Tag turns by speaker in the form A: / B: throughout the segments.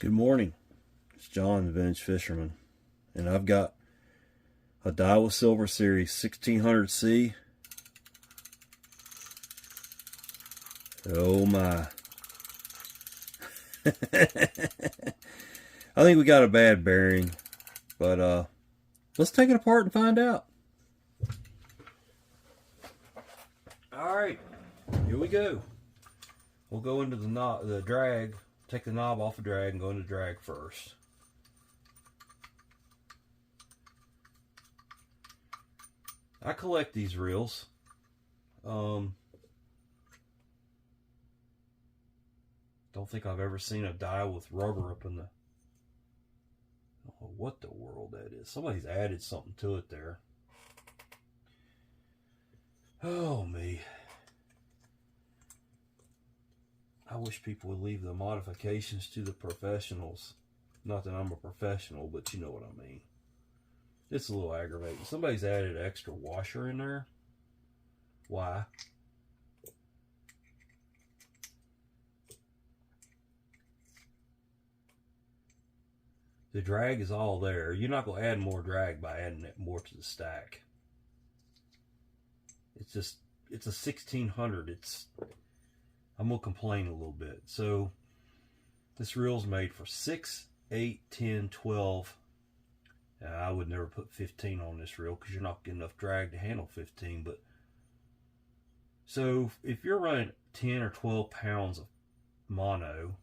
A: Good morning. It's John, the Vintage Fisherman, and I've got a Daiwa Silver Series 1600C. Oh my. I think we got a bad bearing, but let's take it apart and find out. Alright, here we go. We'll go into the drag. Take the knob off the drag and go into drag first. I collect these reels. Don't think I've ever seen a dial with rubber up in the... I don't know what the world that is. Somebody's added something to it there. Oh me. I wish people would leave the modifications to the professionals. Not that I'm a professional, but you know what I mean. It's a little aggravating. Somebody's added an extra washer in there. Why? The drag is all there. You're not going to add more drag by adding it more to the stack. It's just, it's a 1600. I'm going to complain a little bit. So, this reel's made for 6, 8, 10, 12. I would never put 15 on this reel because you're not getting enough drag to handle 15. But so, if you're running 10 or 12 pounds of mono,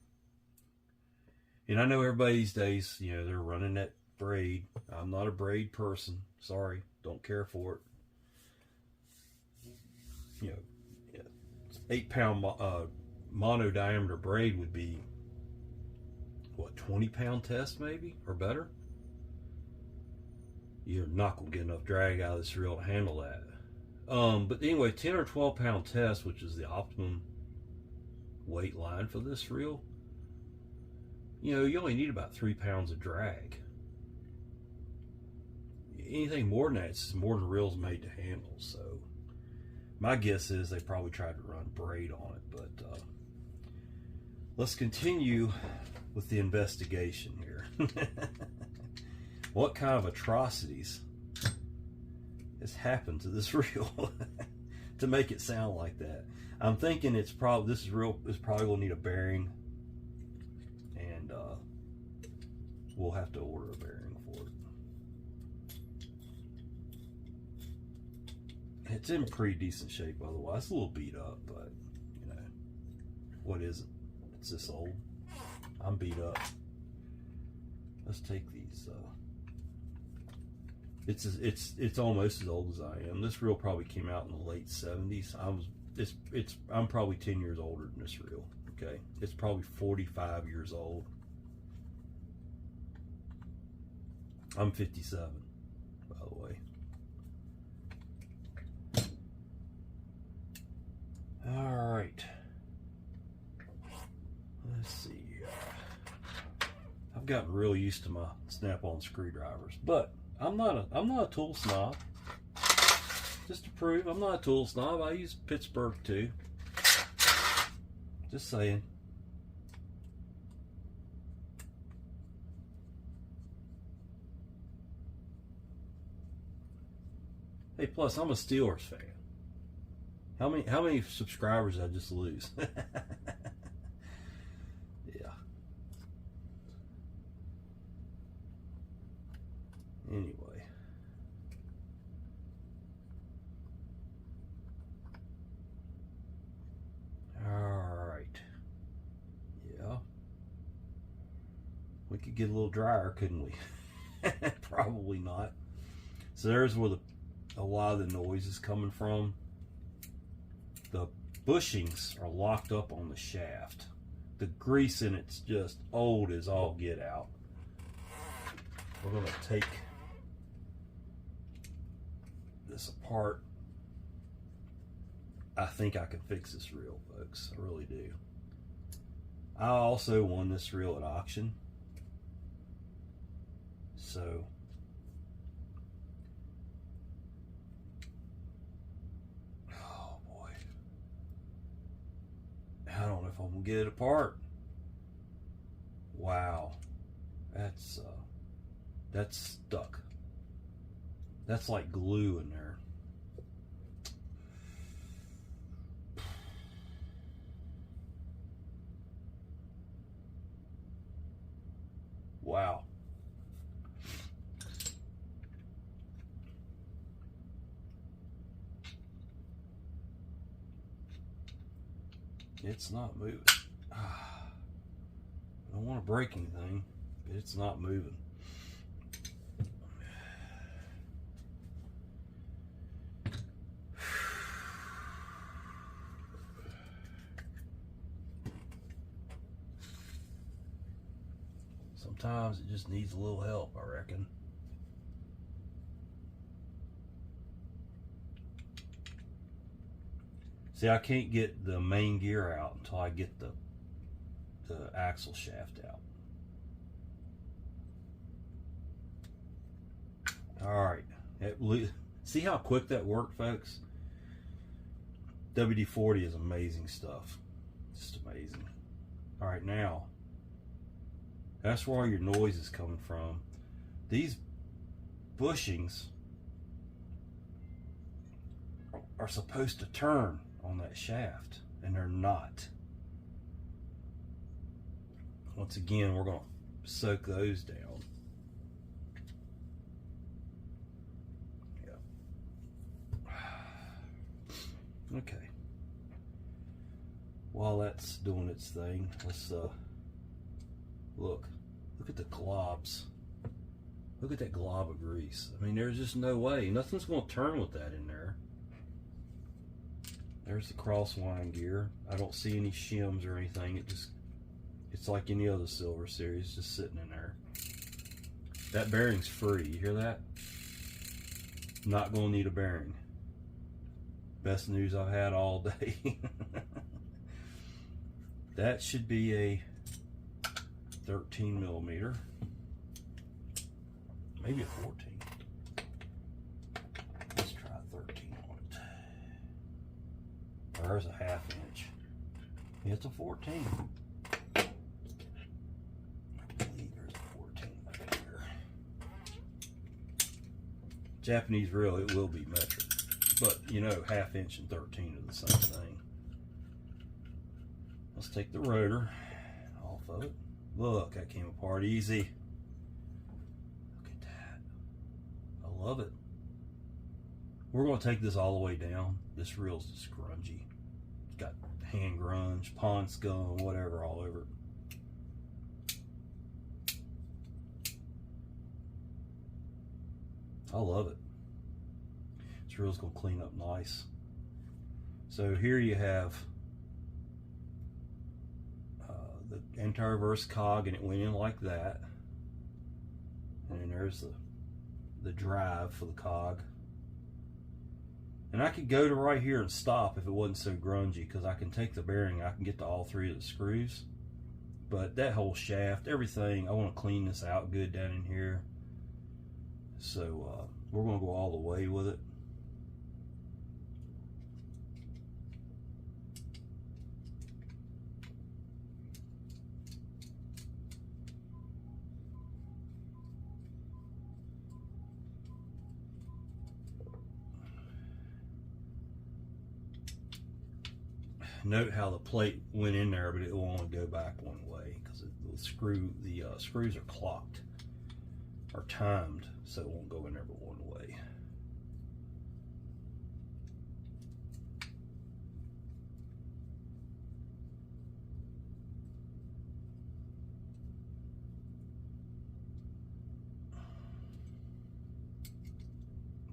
A: and I know everybody these days, you know, they're running that braid. I'm not a braid person. Sorry, don't care for it. You know, 8-pound mono diameter braid would be what, 20-pound test maybe or better. You're not gonna get enough drag out of this reel to handle that. But anyway, 10 or 12-pound test, which is the optimum weight line for this reel, you know, you only need about 3 pounds of drag. Anything more than that, it's more than the reel's made to handle. So my guess is they probably tried to run braid on it, but let's continue with the investigation here. What kind of atrocities has happened to this reel to make it sound like that? I'm thinking it's probably, this reel is probably going to need a bearing, and we'll have to order a bearing for it. It's in pretty decent shape otherwise. It's a little beat up, but you know, what is it? It's this old. I'm beat up. Let's take these. It's almost as old as I am. This reel probably came out in the late 70s. I'm probably 10 years older than this reel. Okay, it's probably 45 years old. I'm 57, by the way. All right. Let's see. I've gotten real used to my snap-on screwdrivers, but I'm not a tool snob. Just to prove I'm not a tool snob, I use Pittsburgh too. Just saying. Hey, plus I'm a Steelers fan. How many subscribers did I just lose? Yeah. Anyway. Alright. Yeah. We could get a little drier, couldn't we? Probably not. So there's where a lot of the noise is coming from. The bushings are locked up on the shaft. The grease in it's just old as all get out. We're going to take this apart. I think I can fix this reel, folks. I really do. I also won this reel at auction. So I don't know if I'm gonna get it apart. Wow, that's stuck. That's like glue in there. Wow. It's not moving. I don't want to break anything, but it's not moving. Sometimes it just needs a little help, I reckon. See, I can't get the main gear out until I get the axle shaft out. All right. See how quick that worked, folks? WD-40 is amazing stuff. Just amazing. All right, now, that's where all your noise is coming from. These bushings are supposed to turn on that shaft, and they're not. Once again, we're going to soak those down. Okay. While that's doing its thing, let's look at the globs. Look at that glob of grease. I mean, there's just no way. Nothing's going to turn with that in there. There's the crosswind gear. I don't see any shims or anything. It's like any other Silver Series, just sitting in there. That bearing's free. You hear that? Not going to need a bearing. Best news I've had all day. That should be a 13 millimeter, maybe a 14. Let's try 13 on it. There's a 1/2 inch. It's a 14. I believe there's a 14 right here. Japanese reel, it will be metric. But, you know, 1/2 inch and 13 are the same thing. Let's take the rotor off of it. Look, that came apart easy. Look at that. I love it. We're going to take this all the way down. This reel's just grungy. It's got hand grunge, pond scum, whatever all over it. I love it. This reel's going to clean up nice. So here you have the anti-reverse cog, and it went in like that. And then there's the drive for the cog. And I could go to right here and stop if it wasn't so grungy, because I can take the bearing, I can get to all 3 of the screws. But that whole shaft, everything, I want to clean this out good down in here. So we're going to go all the way with it. Note how the plate went in there, but it will only go back one way because the screws are clocked or timed, so it won't go in there but one way.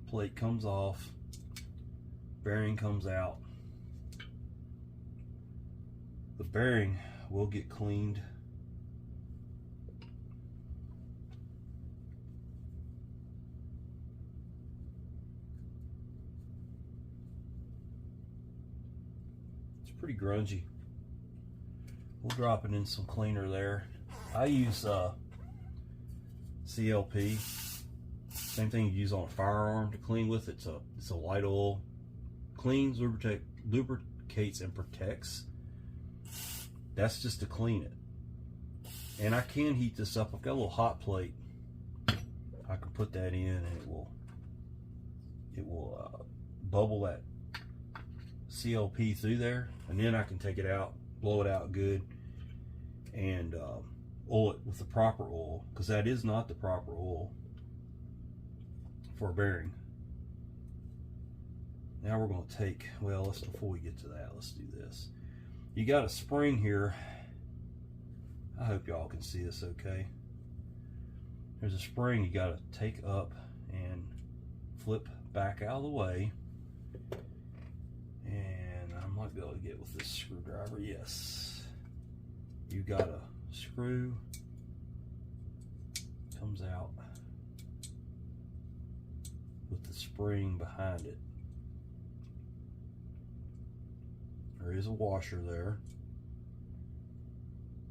A: Plate comes off, bearing comes out. The bearing will get cleaned. It's pretty grungy. We'll drop it in some cleaner there. I use CLP. Same thing you use on a firearm to clean with. It's a light oil. Cleans, lubricates, and protects. That's just to clean it. And I can heat this up. I've got a little hot plate. I can put that in and it will bubble that CLP through there, and then I can take it out, blow it out good, and oil it with the proper oil, because that is not the proper oil for a bearing. Now we're going to take, well, before we get to that, let's do this. You got a spring here. I hope y'all can see this okay. There's a spring you got to take up and flip back out of the way. And I might be able to get with this screwdriver. Yes. You got a screw, comes out with the spring behind it. There is a washer there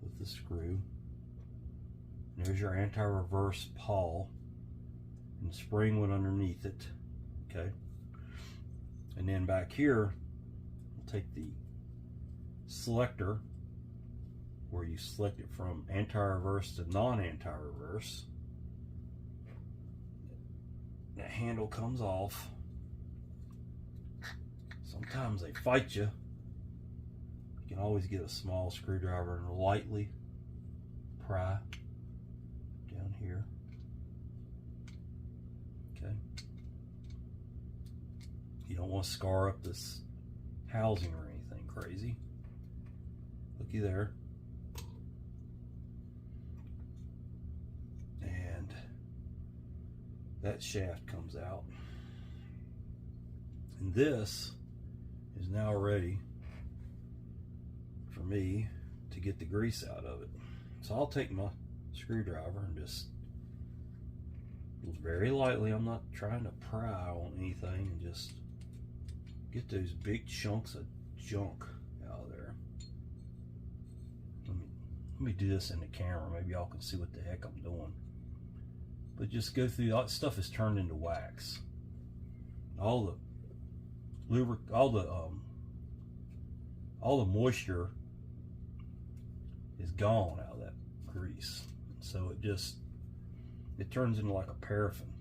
A: with the screw. There's your anti-reverse pawl, and the spring went underneath it. Okay. And then back here, we'll take the selector, where you select it from anti-reverse to non-anti-reverse. That handle comes off. Sometimes they fight you. You can always get a small screwdriver and lightly pry down here. Okay. You don't want to scar up this housing or anything crazy. Looky there. And that shaft comes out. And this is now ready for me to get the grease out of it. So I'll take my screwdriver and just very lightly, I'm not trying to pry on anything, and just get those big chunks of junk out of there. Let me do this in the camera. Maybe y'all can see what the heck I'm doing. But just go through, all that stuff is turned into wax. All the moisture is gone out of that grease. So it turns into like a paraffin.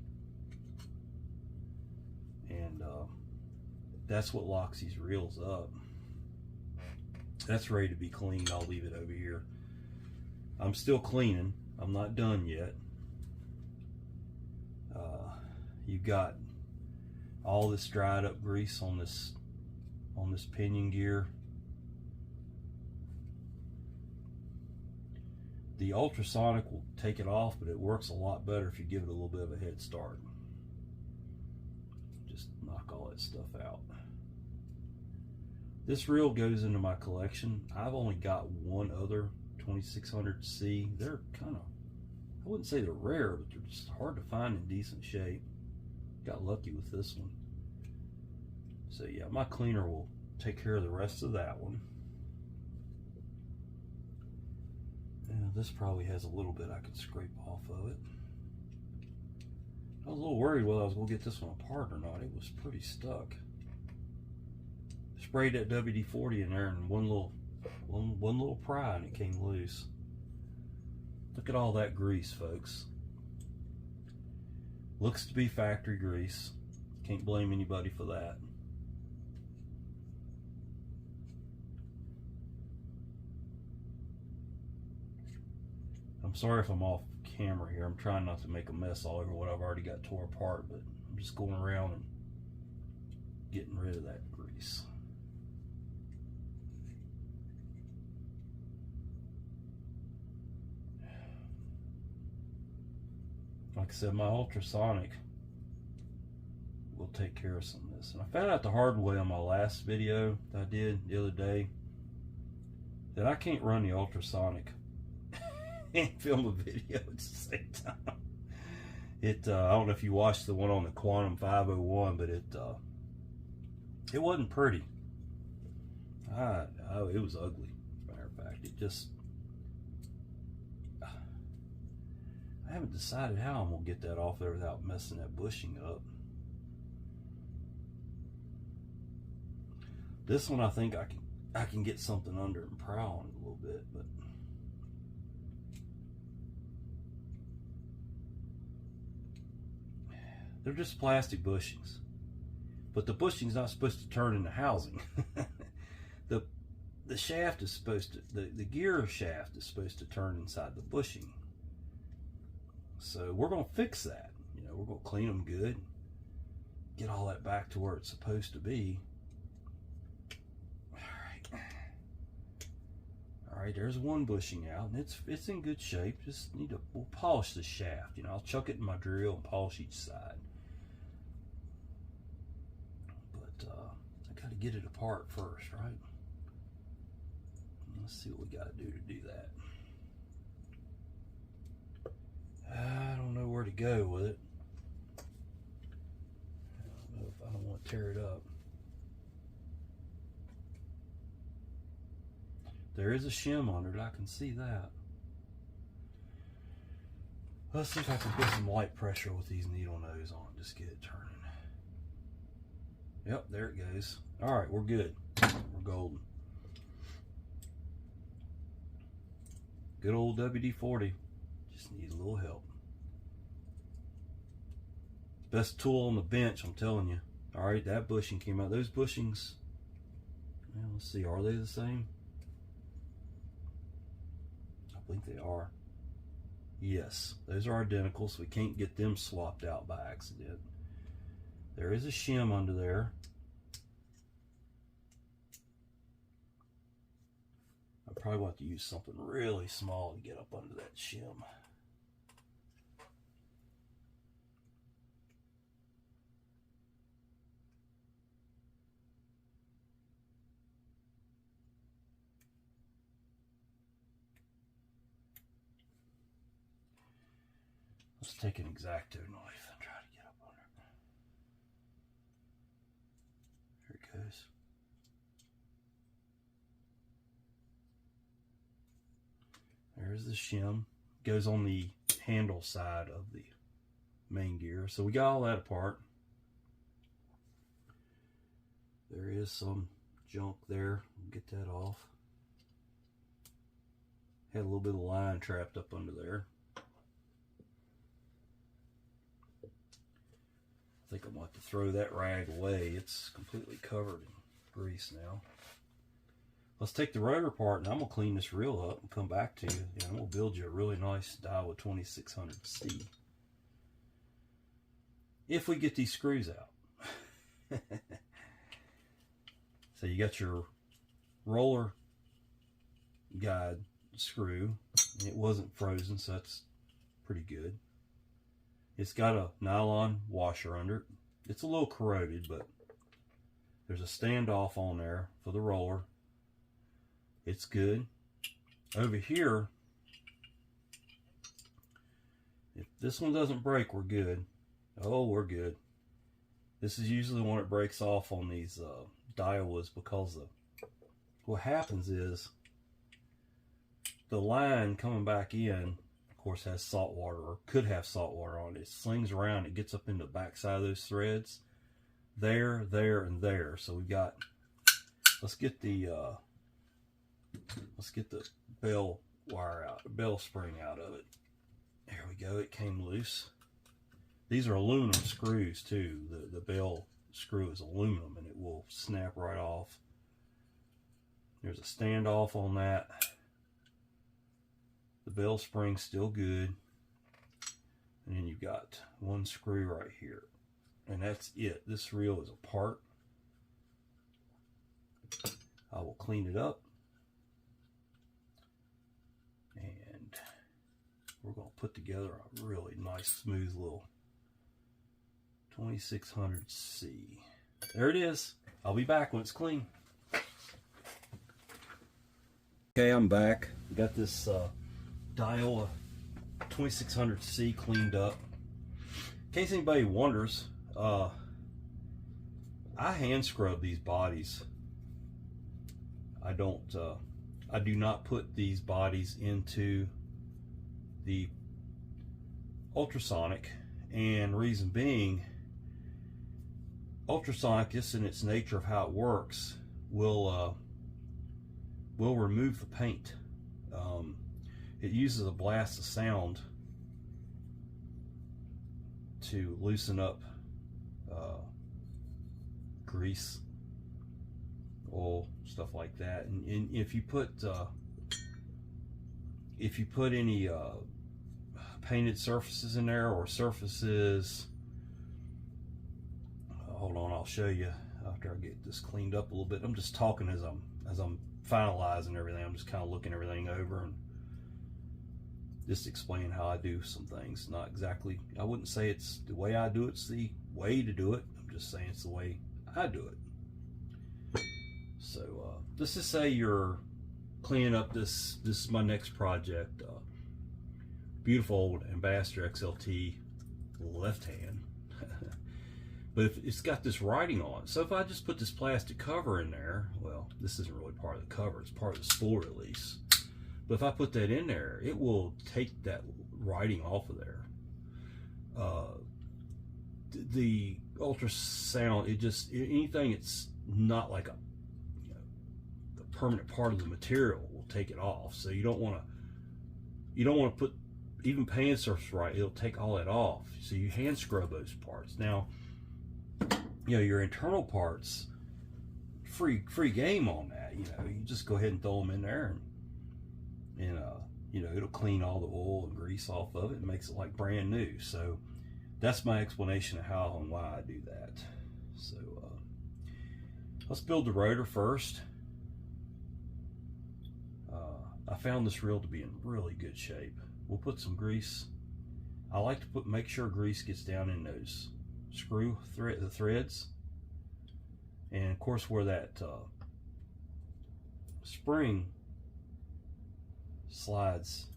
A: And that's what locks these reels up. That's ready to be cleaned. I'll leave it over here. I'm still cleaning. I'm not done yet. You've got all this dried up grease on this pinion gear. The ultrasonic will take it off, but it works a lot better if you give it a little bit of a head start. Just knock all that stuff out. This reel goes into my collection. I've only got one other 2600C. They're kind of, I wouldn't say they're rare, but they're just hard to find in decent shape. Got lucky with this one. So yeah, my cleaner will take care of the rest of that one. Yeah, this probably has a little bit I could scrape off of it. I was a little worried whether I was going to get this one apart or not. It was pretty stuck. Sprayed that WD-40 in there, and one little pry and it came loose. Look at all that grease, folks. Looks to be factory grease. Can't blame anybody for that. I'm sorry if I'm off camera here. I'm trying not to make a mess all over what I've already got tore apart, but I'm just going around and getting rid of that grease. Like I said, my ultrasonic will take care of some of this. And I found out the hard way on my last video that I did the other day that I can't run the ultrasonic and film a video at the same time. I don't know if you watched the one on the Quantum 501, but it wasn't pretty. It was ugly, as a matter of fact. It just, I haven't decided how I'm gonna get that off there without messing that bushing up. This one I think I can get something under and pry on it a little bit, but They're just plastic bushings. But the bushing's not supposed to turn into housing. The shaft is supposed to, the gear shaft is supposed to turn inside the bushing. So we're going to fix that. You know, we're going to clean them good, get all that back to where it's supposed to be. All right, there's one bushing out, and it's in good shape. Just need to, we'll polish the shaft. You know, I'll chuck it in my drill and polish each side. But I got to get it apart first, right? Let's see what we got to do that. I don't know where to go with it. I don't know if I don't want to tear it up. There is a shim under it, I can see that. Let's see if I can put some light pressure with these needle nose on, just get it turning. Yep, there it goes. All right, we're good. We're golden. Good old WD-40. Just need a little help. Best tool on the bench, I'm telling you. All right, that bushing came out. Those bushings, well, let's see, are they the same? I think they are. Yes, those are identical, so we can't get them swapped out by accident. There is a shim under there. I probably want to use something really small to get up under that shim. Let's take an X-Acto knife and try to get up under it. There it goes. There's the shim. Goes on the handle side of the main gear. So we got all that apart. There is some junk there. We'll get that off. Had a little bit of line trapped up under there. I think I'm going to have to throw that rag away. It's completely covered in grease now. Let's take the rotor apart, and I'm going to clean this reel up and come back to you. And we'll build you a really nice Daiwa 2600C. If we get these screws out. So you got your roller guide screw. And it wasn't frozen, so that's pretty good. It's got a nylon washer under it. It's a little corroded, but there's a standoff on there for the roller. It's good. Over here, if this one doesn't break, we're good. Oh, we're good. This is usually the one that breaks off on these Daiwas, because what happens is the line coming back in, of course, has salt water, or could have salt water on it. It slings around, it gets up into the back side of those threads. There, and there. So we've got, let's get the bell wire out, the bell spring out of it. There we go, it came loose. These are aluminum screws too. The bell screw is aluminum and it will snap right off. There's a standoff on that. The bell spring's still good. And then you've got one screw right here. And that's it. This reel is apart. I will clean it up. And we're going to put together a really nice, smooth little 2600C. There it is. I'll be back when it's clean. Okay, I'm back. We got this Daiwa 2600C cleaned up. In case anybody wonders, I hand scrub these bodies. I do not put these bodies into the ultrasonic, and reason being, ultrasonic, just in its nature of how it works, will remove the paint. It uses a blast of sound to loosen up grease, oil, stuff like that. And if you put any painted surfaces in there, or surfaces, hold on, I'll show you after I get this cleaned up a little bit. I'm just talking as I'm finalizing everything. I'm just kind of looking everything over and just explaining how I do some things. Not exactly, I wouldn't say it's the way I do it, it's the way to do it. I'm just saying it's the way I do it. So let's just say you're cleaning up this is my next project. Beautiful old Ambassador XLT left hand. But if it's got this writing on it, so if I just put this plastic cover in there, well, this isn't really part of the cover, it's part of the spool release. But if I put that in there, it will take that writing off of there. The ultrasound, anything that's not like a permanent part of the material will take it off. So you don't want to put even paint surface right, it'll take all that off. So you hand scrub those parts. Now, your internal parts, free game on that. You just go ahead and throw them in there, and it'll clean all the oil and grease off of it and makes it like brand new. So that's my explanation of how and why I do that. So let's build the rotor first. I found this reel to be in really good shape. We'll put some grease. I like to make sure grease gets down in those the threads, and of course where that spring slides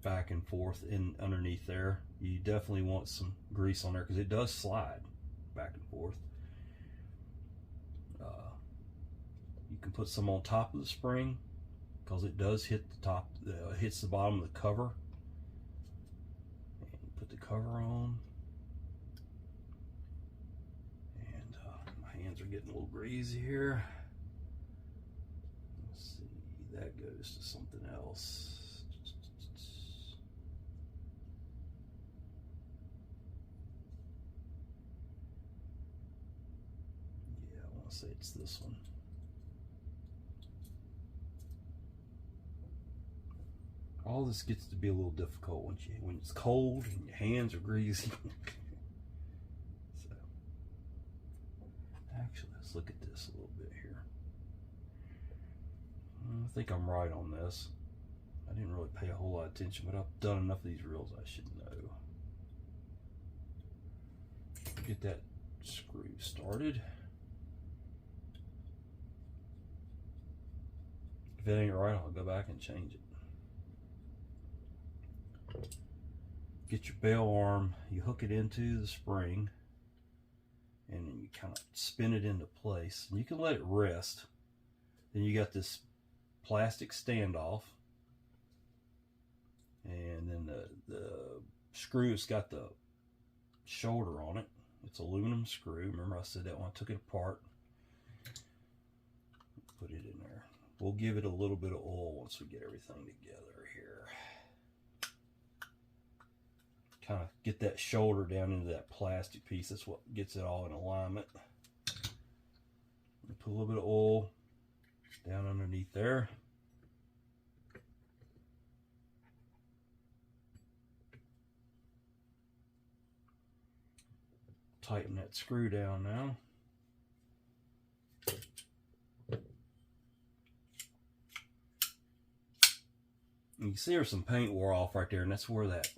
A: back and forth in underneath there, you definitely want some grease on there because it does slide back and forth. You can put some on top of the spring because it does hit the top, hits the bottom of the cover. And put the cover on. And my hands are getting a little greasy here. Let's see, that goes to something else. Yeah, I want to say it's this one. All this gets to be a little difficult when it's cold and your hands are greasy. So, actually, let's look at this a little bit here. I think I'm right on this. I didn't really pay a whole lot of attention, but I've done enough of these reels I should know. Get that screw started. If it ain't right, I'll go back and change it. Get your bail arm, you hook it into the spring, and then you kind of spin it into place. And you can let it rest. Then you got this plastic standoff, and then the screw, it's got the shoulder on it. It's aluminum screw. Remember I said that when I took it apart. Put it in there. We'll give it a little bit of oil once we get everything together here. Kind of get that shoulder down into that plastic piece. That's what gets it all in alignment. Put a little bit of oil down underneath there. Tighten that screw down now. You can see there's some paint wore off right there, and that's where that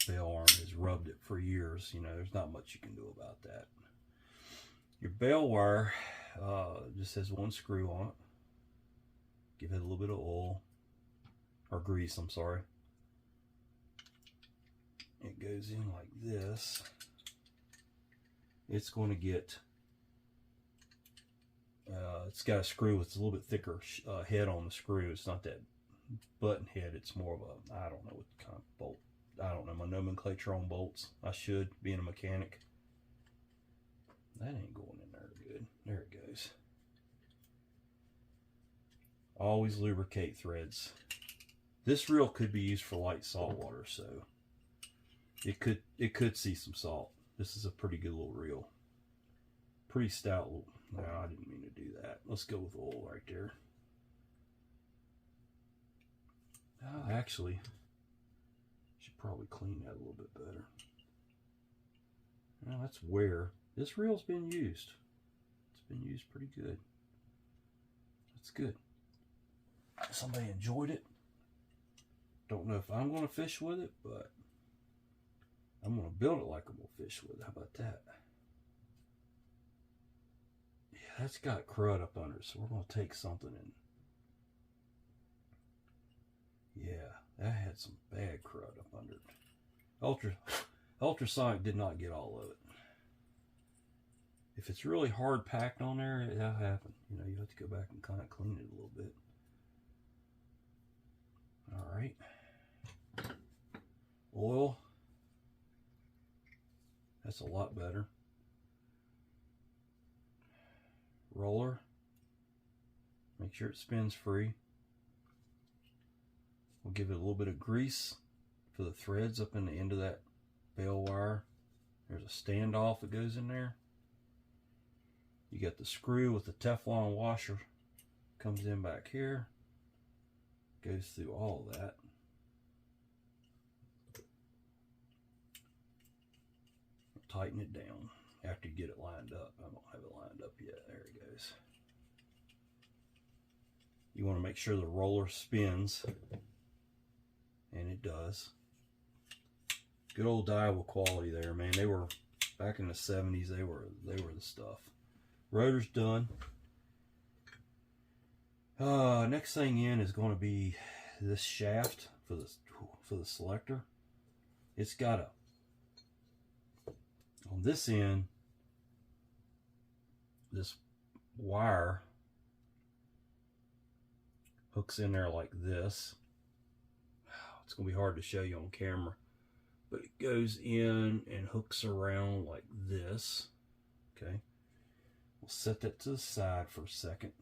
A: bail arm has rubbed it for years. There's not much you can do about that. Your bail wire just has one screw on it. Give it a little bit of oil, or grease, I'm sorry. It goes in like this. It's going to get, it's got a screw with a little bit thicker head on the screw. It's not that button head, it's more of a, I don't know what kind of bolt. I don't know my nomenclature on bolts. I should, being a mechanic. That ain't going in there good. There it goes. Always lubricate threads. This reel could be used for light salt water, so it could see some salt. This is a pretty good little reel. Pretty stout little. No, I didn't mean to do that. Let's go with oil right there. Actually, should probably clean that a little bit better. Now that's where this reel's been used. It's been used pretty good. That's good. Somebody enjoyed it. Don't know if I'm going to fish with it, but I'm going to build it like I'm going to fish with it. How about that? Yeah, that's got crud up under it, so we're going to take something and yeah, that had some bad crud up under it. Ultrasonic did not get all of it. If it's really hard packed on there, that'll happen. You know, you have to go back and kind of clean it a little bit. All right. Oil. That's a lot better. Roller. Make sure it spins free. We'll give it a little bit of grease for the threads up in the end of that bail wire. There's a standoff that goes in there. You got the screw with the Teflon washer. Comes in back here. Goes through all of that. Tighten it down after you get it lined up. I don't have it lined up yet. There it goes. You want to make sure the roller spins. And it does. Good old Daiwa quality there, man. They were back in the 70s. They were the stuff. Rotor's done. Next thing in is going to be this shaft for the selector. It's got a on this end. This wire hooks in there like this. It's going to be hard to show you on camera, but it goes in and hooks around like this. Okay, we'll set that to the side for a second.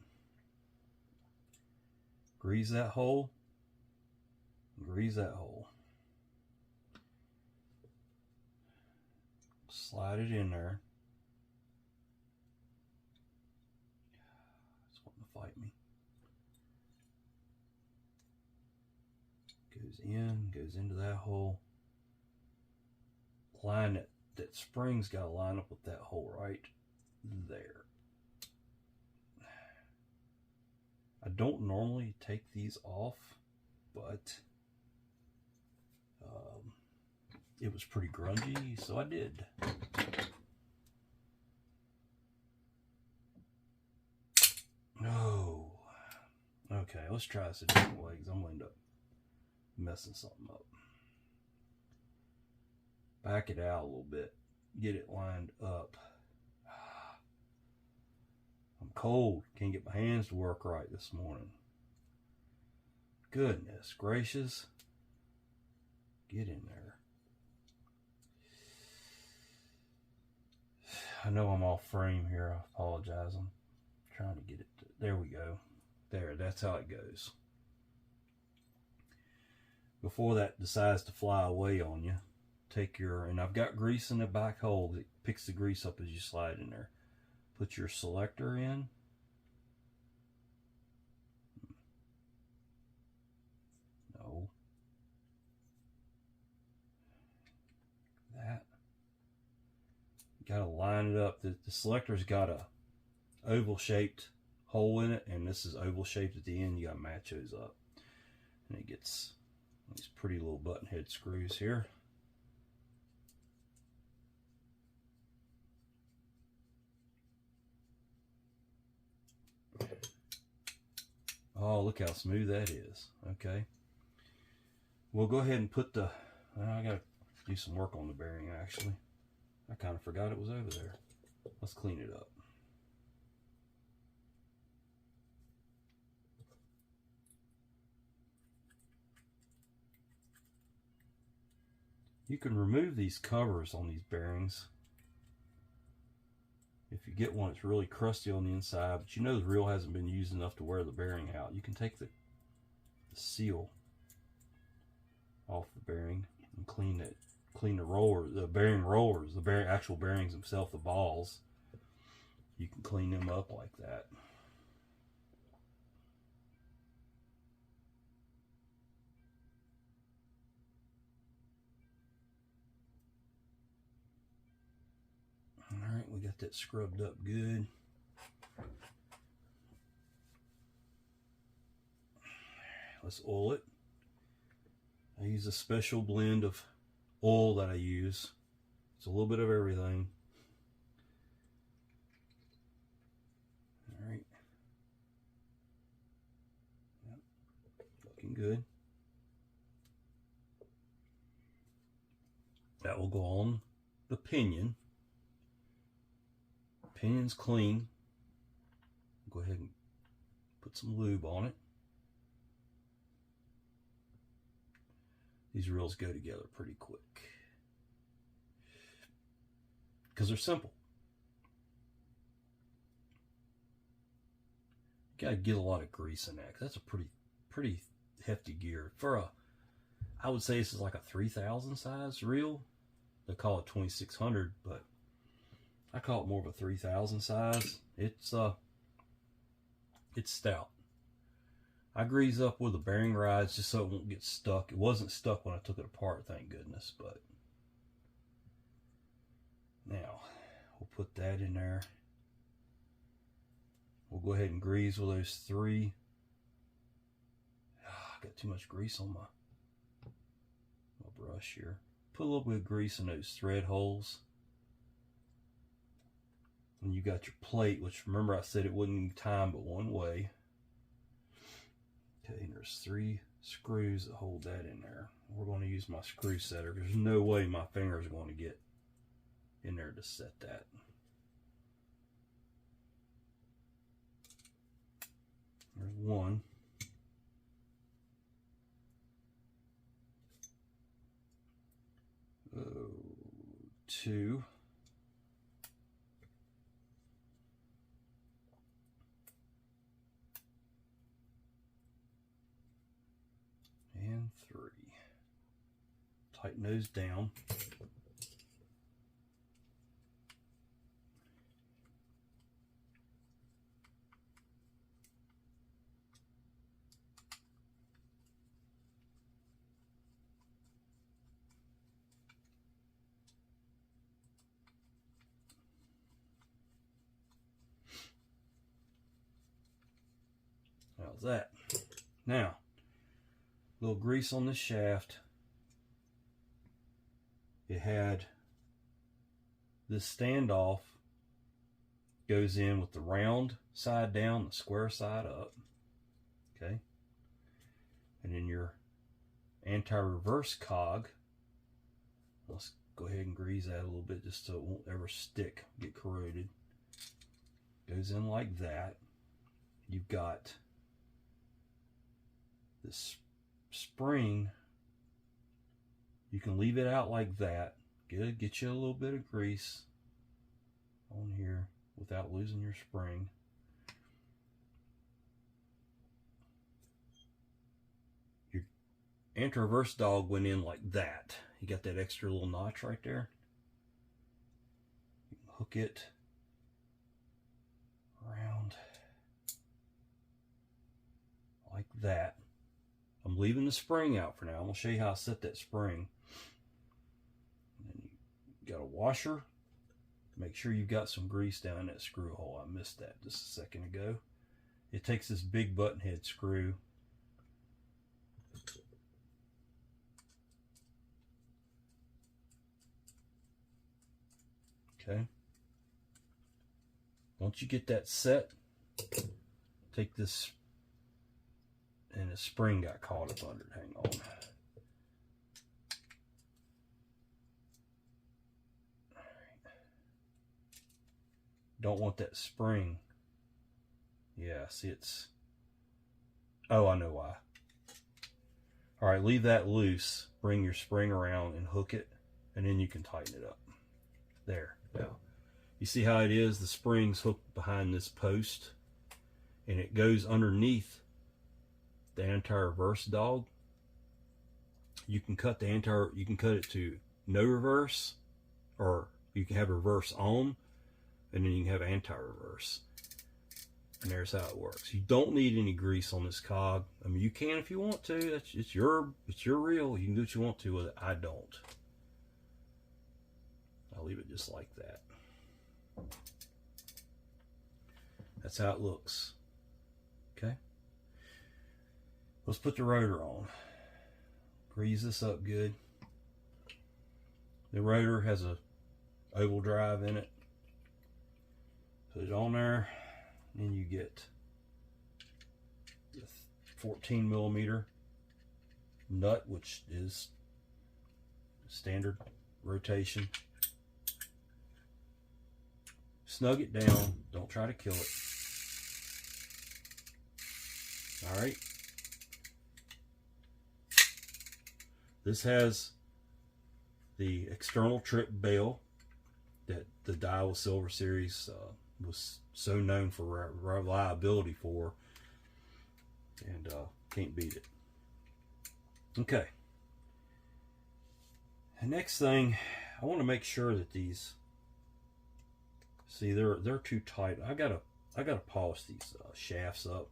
A: Grease that hole. Grease that hole. Slide it in there. It's wanting to fight me. Goes in, goes into that hole. Line that spring's got to line up with that hole right there. I don't normally take these off, but it was pretty grungy, so I did. Oh, okay, let's try this a different way because I'm going to end up messing something up. Back it out a little bit, get it lined up. I'm cold, can't get my hands to work right this morning. Goodness gracious. Get in there. I know I'm off frame here, I apologize. I'm trying to get it to, there we go. There, that's how it goes. Before that decides to fly away on you, take your, and I've got grease in the back hole that picks the grease up as you slide in there. Put your selector in. No. That. Got to line it up. The selector's got a oval shaped hole in it, and this is oval shaped at the end. You got to match those up. And it gets these pretty little button head screws here. Oh, look how smooth that is. Okay. We'll go ahead and put the, I got to do some work on the bearing actually. I kind of forgot it was over there. Let's clean it up. You can remove these covers on these bearings. If you get one, it's really crusty on the inside, but you know the reel hasn't been used enough to wear the bearing out. You can take the seal off the bearing and clean it clean the roller, the bearing rollers, the actual bearings themselves, the balls. You can clean them up like that. All right, we got that scrubbed up good. Let's oil it. I use a special blend of oil that I use. It's a little bit of everything. All right. Yep. Looking good. That will go on the pinion. Pinion's clean. Go ahead and put some lube on it. These reels go together pretty quick because they're simple. You gotta get a lot of grease in that, 'cause that's a pretty hefty gear for a. I would say this is like a 3000 size reel. They call it 2600, but I call it more of a 3000 size. It's stout. I grease up with the bearing rods just so it won't get stuck. It wasn't stuck when I took it apart, thank goodness. But now we'll put that in there. We'll go ahead and grease with those three. I got too much grease on my brush here. Put a little bit of grease in those thread holes. And you got your plate, which remember I said it wouldn't time but one way. Okay, and there's 3 screws that hold that in there. We're going to use my screw setter. There's no way my fingers are going to get in there to set that. There's 1. Oh, 2. And 3. Tighten those down. How's that? Now, little grease on the shaft. It had this standoff goes in with the round side down, the square side up. Okay. And then your anti-reverse cog. Let's go ahead and grease that a little bit just so it won't ever stick, get corroded. Goes in like that. You've got this spring. You can leave it out like that. Get you a little bit of grease on here without losing your spring. Your anti-reverse dog went in like that. You got that extra little notch right there. You can hook it around like that. I'm leaving the spring out for now. I'm going to show you how I set that spring. And then you got a washer. Make sure you've got some grease down in that screw hole. I missed that just a second ago. It takes this big button head screw. Okay. Once you get that set, take this, and the spring got caught up under it. Hang on. Don't want that spring. Yeah, see it's... Oh, I know why. All right, leave that loose. Bring your spring around and hook it, and then you can tighten it up. There. Now, you see how it is? The spring's hooked behind this post, and it goes underneath the anti-reverse dog. You can cut the you can cut it to no reverse, or you can have reverse on, and then you can have anti-reverse. And there's how it works. You don't need any grease on this cog. I mean, you can if you want to. It's your reel. You can do what you want to with it. I don't. I'll leave it just like that. That's how it looks. Okay. Let's put the rotor on. Grease this up good. The rotor has a oval drive in it. Put it on there. Then you get the 14 millimeter nut, which is standard rotation. Snug it down. Don't try to kill it. All right. This has the external trip bail that the Daiwa Silver Series was so known for reliability for, and can't beat it. Okay. The next thing, I want to make sure that these, see, they're too tight. I gotta polish these shafts up.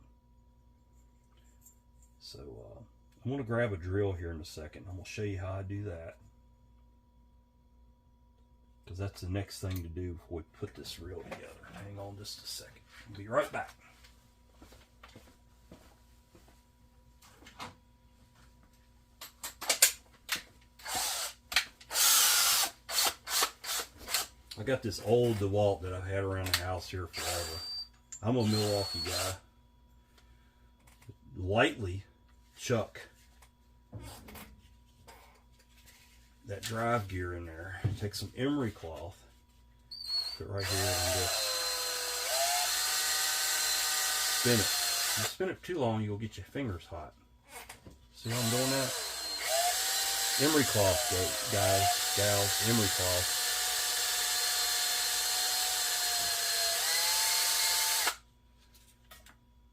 A: So I'm gonna grab a drill here in a second. I'm gonna show you how I do that, because that's the next thing to do before we put this reel together. Hang on just a second. I'll be right back. I got this old DeWalt that I've had around the house here forever. I'm a Milwaukee guy. Lightly chuck that drive gear in there. Take some emery cloth, put it right here, and just spin it. If you spin it too long, you'll get your fingers hot. See how I'm doing that? Emery cloth, guys, gals, emery cloth.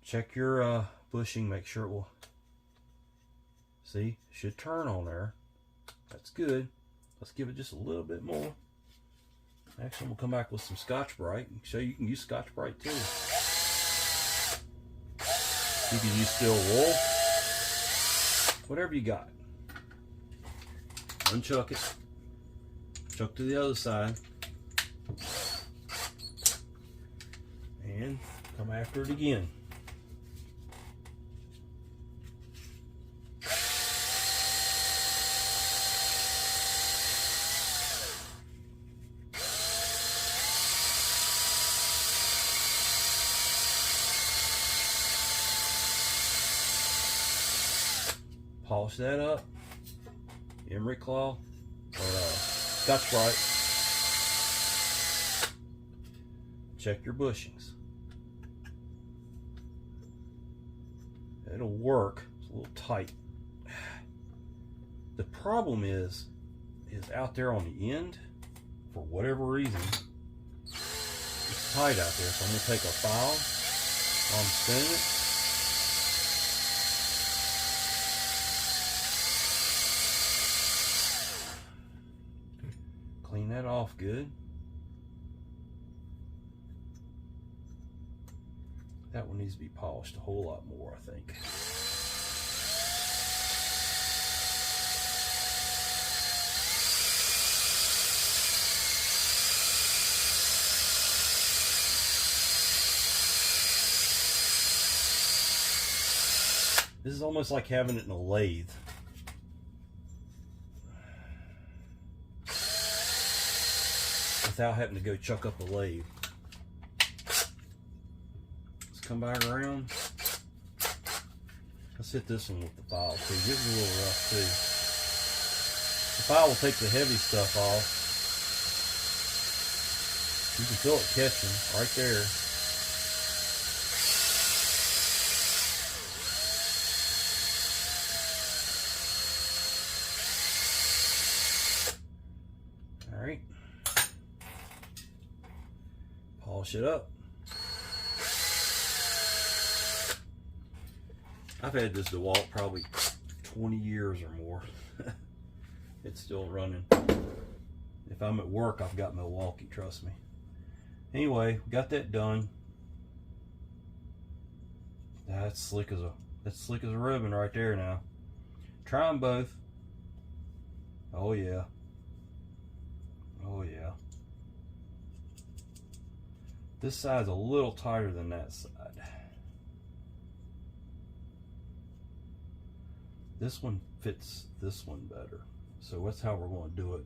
A: Check your bushing, make sure it will, see, it should turn on there. That's good. Let's give it just a little bit more. Actually, I'm going to come back with some Scotch-Brite and show you can use Scotch-Brite too. You can use steel wool, whatever you got. Unchuck it. Chuck to the other side. And come after it again. Polish that up. Emery cloth or Scotch-Brite. Check your bushings. It'll work. It's a little tight. The problem is out there on the end, for whatever reason, it's tight out there. So I'm going to take a file while I'm spinning it. Clean that off good. That one needs to be polished a whole lot more, I think. This is almost like having it in a lathe. Without having to go chuck up a lathe. Let's come back around. Let's hit this one with the file too. It's getting a little rough too. The file will take the heavy stuff off. You can feel it catching right there. All right. Polish it up. I've had this DeWalt probably 20 years or more. It's still running. If I'm at work, I've got Milwaukee, trust me. Anyway, got that done. That's slick as a ribbon right there now. Try them both. Oh yeah. Oh yeah. This side's a little tighter than that side. This one fits this one better. So that's how we're going to do it.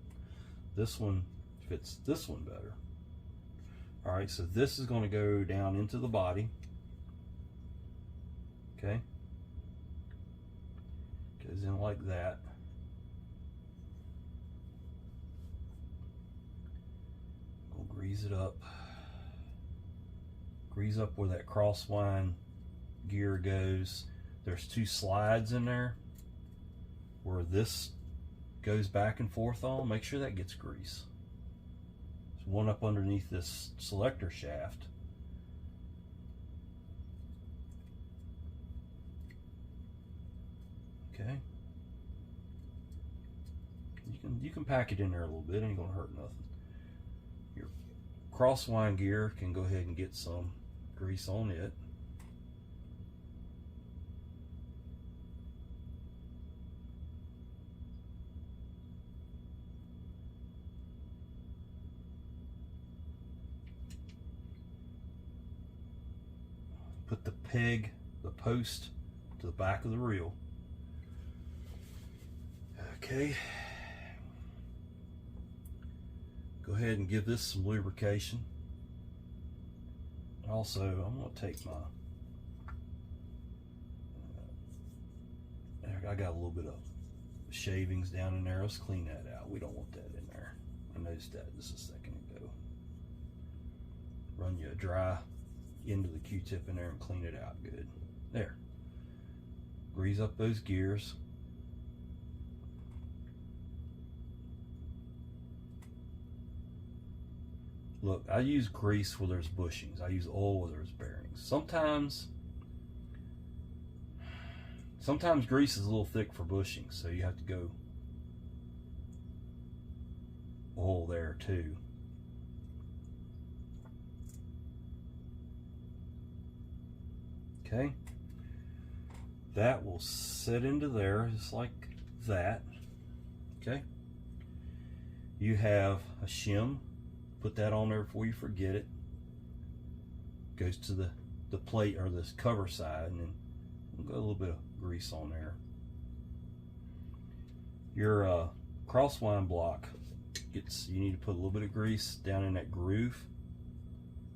A: This one fits this one better. All right, so this is going to go down into the body. Okay. Goes in like that. We'll grease it up. Grease up where that crosswind gear goes. There's two slides in there where this goes back and forth on. Make sure that gets grease. There's one up underneath this selector shaft. Okay. You can pack it in there a little bit, ain't gonna hurt nothing. Your crosswind gear can go ahead and get some grease on it. Put the peg, the post, to the back of the reel. Okay. Go ahead and give this some lubrication. Also, I'm going to take my, I got a little bit of shavings down in there. Let's clean that out. We don't want that in there. I noticed that just a second ago. Run you a dry end of the Q-tip in there and clean it out good. There. Grease up those gears. Look, I use grease where there's bushings. I use oil where there's bearings. Sometimes grease is a little thick for bushings, so you have to go oil there too. Okay, that will sit into there just like that. Okay, you have a shim. Put that on there before you forget it. Goes to the plate or this cover side, and then we'll go a little bit of grease on there. Your crosswind block you need to put a little bit of grease down in that groove.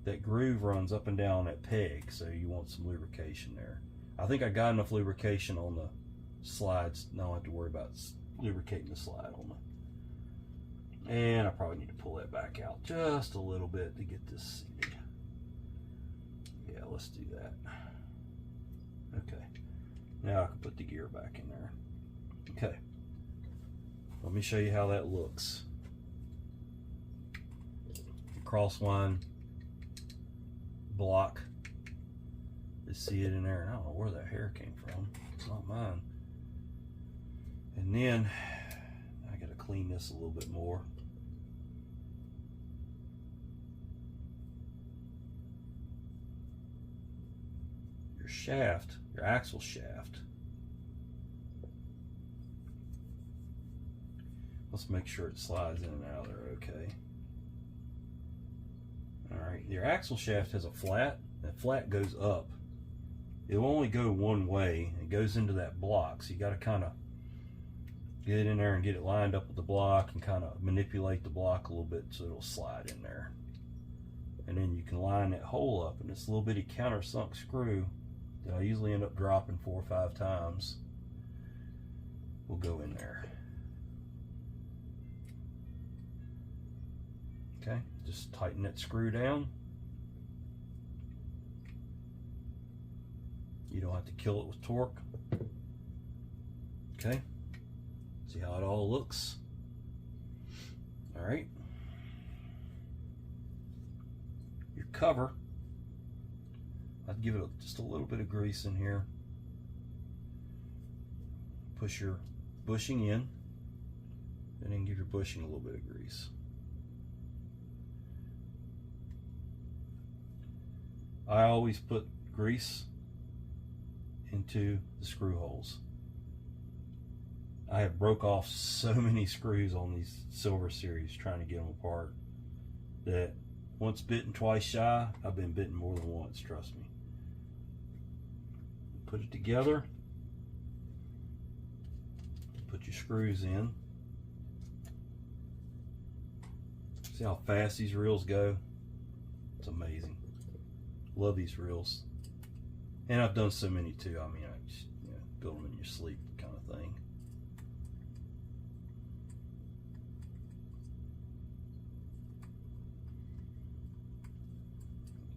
A: That groove runs up and down that peg, so you want some lubrication there. I think I got enough lubrication on the slides. Now I don't have to worry about lubricating the slide on the. And I probably need to pull that back out just a little bit to get this seated. Yeah, let's do that. Okay. Now I can put the gear back in there. Okay. Let me show you how that looks. The crosswind block. You see it in there. I don't know where that hair came from. It's not mine. And then I gotta clean this a little bit more. Your shaft, your axle shaft. Let's make sure it slides in and out of there okay. Alright, your axle shaft has a flat. That flat goes up. It will only go one way. It goes into that block, so you got to kind of get it in there and get it lined up with the block and kind of manipulate the block a little bit so it'll slide in there. And then you can line that hole up, and this little bitty countersunk screw that I usually end up dropping 4 or 5 times will go in there. Okay, just tighten that screw down. You don't have to kill it with torque. Okay, see how it all looks? All right. Your cover, I'd give it just a little bit of grease in here. Push your bushing in. and then give your bushing a little bit of grease. I always put grease into the screw holes. I have broke off so many screws on these Silver Series trying to get them apart that once bitten, twice shy. I've been bitten more than once, trust me. Put it together. Put your screws in. See how fast these reels go? It's amazing. Love these reels. And I've done so many too. I mean, I just, build them in your sleep kind of thing.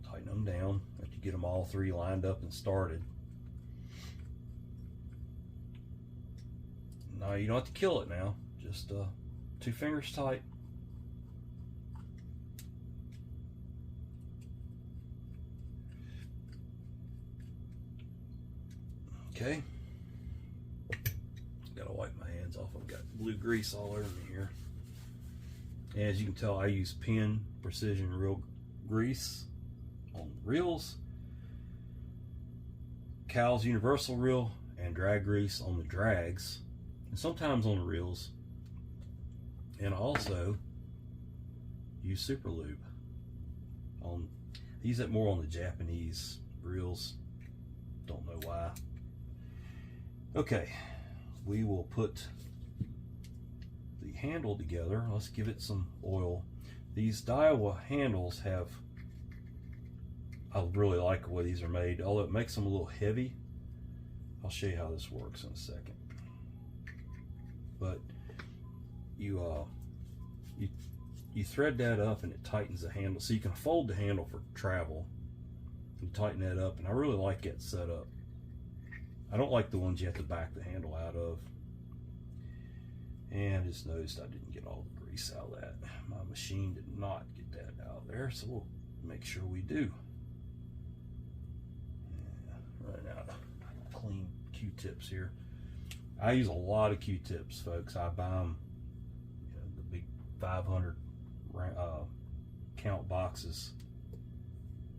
A: Tighten them down after you get them all three lined up and started. Now you don't have to kill it now. Just 2 fingers tight. Okay. Gotta wipe my hands off. I've got blue grease all over me here. And as you can tell, I use Penn Precision Reel Grease on reels, Cal's Universal Reel, and drag grease on the drags, and sometimes on the reels. And I also use Super Lube. I use it more on the Japanese reels. Don't know why. Okay, we will put the handle together. Let's give it some oil. These Daiwa handles have, I really like the way these are made, although it makes them a little heavy. I'll show you how this works in a second. But you thread that up and it tightens the handle, so you can fold the handle for travel. You tighten that up, and I really like that setup. I don't like the ones you have to back the handle out of. And I just noticed I didn't get all the grease out of that. My machine did not get that out there, so we'll make sure we do. Running out of clean Q-tips here. I use a lot of Q-tips, folks. I buy them, the big 500 count boxes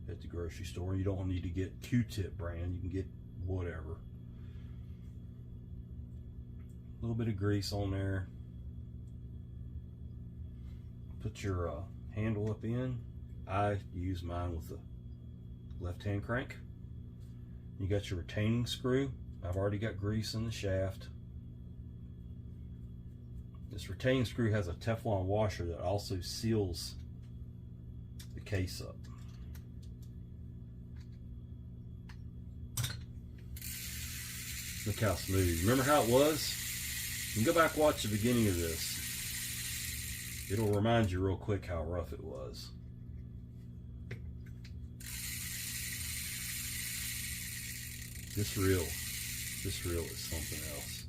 A: at the grocery store. You don't need to get Q-tip brand. You can get whatever. A little bit of grease on there. Put your handle up in. I use mine with the left-hand crank. You got your retaining screw. I've already got grease in the shaft. This retaining screw has a Teflon washer that also seals the case up. Look how smooth. Remember how it was? You can go back and watch the beginning of this. It'll remind you real quick how rough it was. This reel is something else.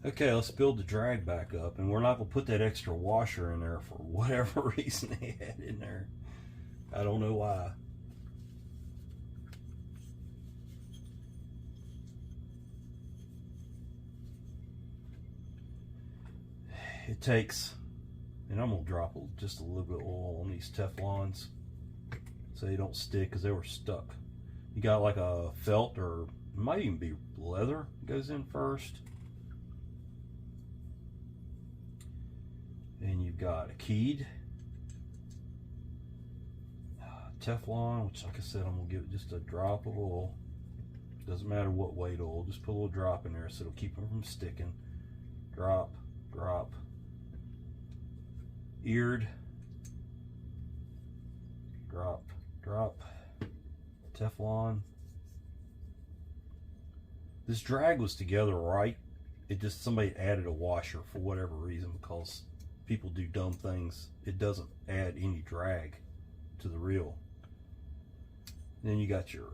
A: Okay, let's build the drag back up, and we're not going to put that extra washer in there for whatever reason they had in there. I don't know why. It takes, and I'm going to drop just a little bit of oil on these Teflons so they don't stick, because they were stuck. You got like a felt, or it might even be leather, goes in first. And you've got a keyed Teflon, which, like I said, I'm going to give it just a drop of oil. Doesn't matter what weight oil, just put a little drop in there so it'll keep them from sticking. Drop, drop. Eared, drop, drop. Teflon. This drag was together right. It just, somebody added a washer for whatever reason, because people do dumb things. It doesn't add any drag to the reel. And then you got your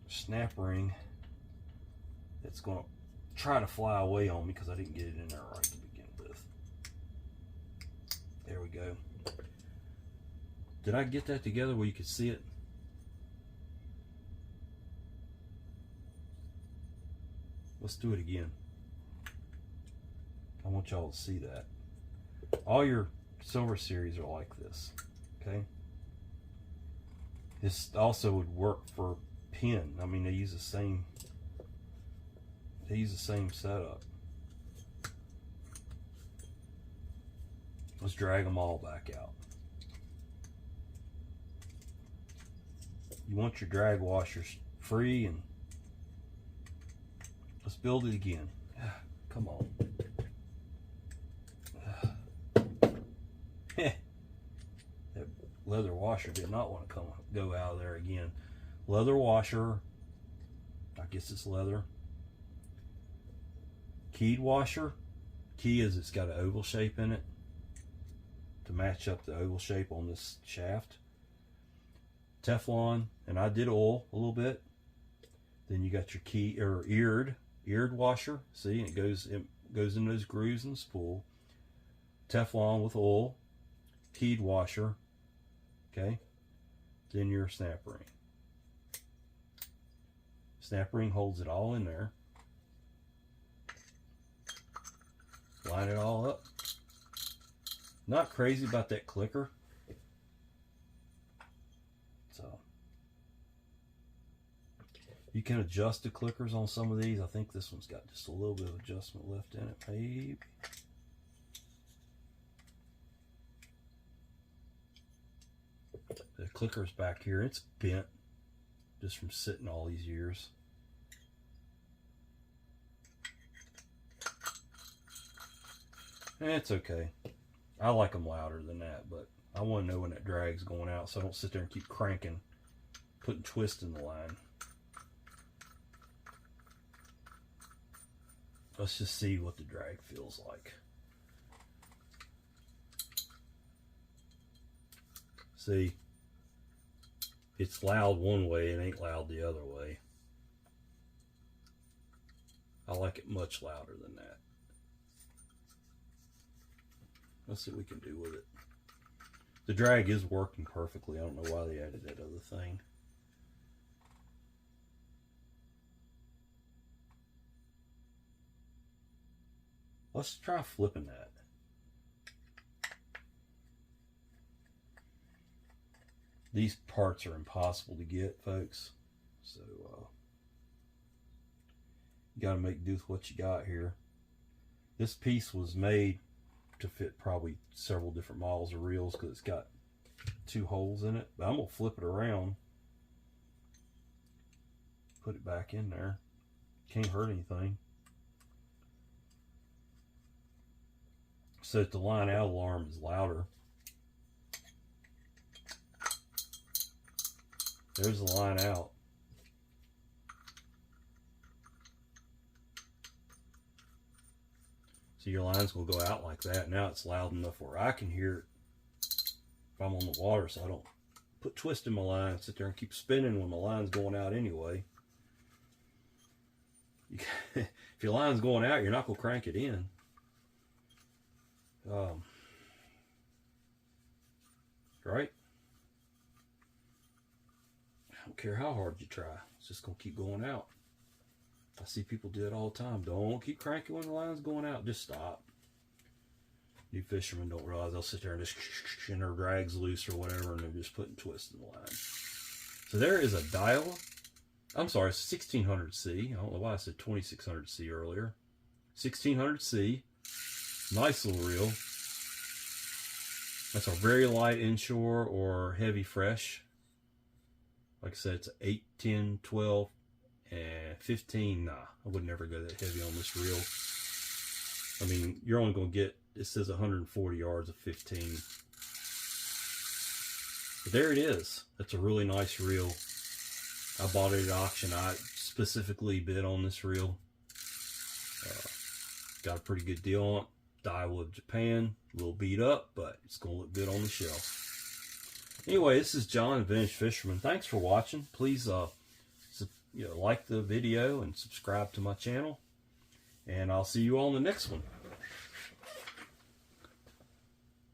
A: snap ring that's going to try to fly away on me because I didn't get it in there right to begin with. There we go. Did I get that together where you could see it? Let's do it again. I want y'all to see that. All your silver series are like this, okay? This also would work for pin. I mean, they use the same setup. Let's drag them all back out. You want your drag washers free, and let's build it again. Come on. That leather washer did not want to go out of there again. Leather washer, I guess it's leather. Keyed washer. Key is it's got an oval shape in it to match up the oval shape on this shaft. Teflon, and I did oil a little bit. Then you got your key or eared washer. See, it goes in those grooves in the spool. Teflon with oil, keyed washer. Okay, then your snap ring. Snap ring holds it all in there. Line it all up. Not crazy about that clicker. So you can adjust the clickers on some of these. I think this one's got just a little bit of adjustment left in it, maybe. The clicker's back here. It's bent just from sitting all these years. And it's okay. I like them louder than that, but I want to know when that drag's going out so I don't sit there and keep cranking, putting twist in the line. Let's just see what the drag feels like. See, it's loud one way, it ain't loud the other way. I like it much louder than that. Let's see what we can do with it. The drag is working perfectly. I don't know why they added that other thing. Let's try flipping that. These parts are impossible to get, folks. So, you got to make do with what you got here. This piece was made to fit probably several different models of reels because it's got 2 holes in it. But I'm going to flip it around. Put it back in there. Can't hurt anything. So that the line out alarm is louder. There's the line out. So your line's will go out like that. Now it's loud enough where I can hear it if I'm on the water, so I don't put twist in my line, sit there and keep spinning when my line's going out anyway. If your line's going out, you're not going to crank it in. Right? I don't care how hard you try. It's just going to keep going out. I see people do it all the time. Don't keep cranking when the line's going out. Just stop. New fishermen don't realize they'll sit there and just and their drag's loose or whatever, and they're just putting twists in the line. So there is a Daiwa. I'm sorry, it's 1600C. I don't know why I said 2600C earlier. 1600C. Nice little reel. That's a very light inshore or heavy fresh. Like I said, it's 8, 10, 12, and 15. Nah, I would never go that heavy on this reel. I mean, you're only going to get, it says 140 yards of 15. But there it is. That's a really nice reel. I bought it at auction. I specifically bid on this reel. Got a pretty good deal on it. Daiwa of Japan. A little beat up, but it's going to look good on the shelf. Anyway, this is John, Vintage Fisherman. Thanks for watching. Please like the video and subscribe to my channel. And I'll see you all in the next one.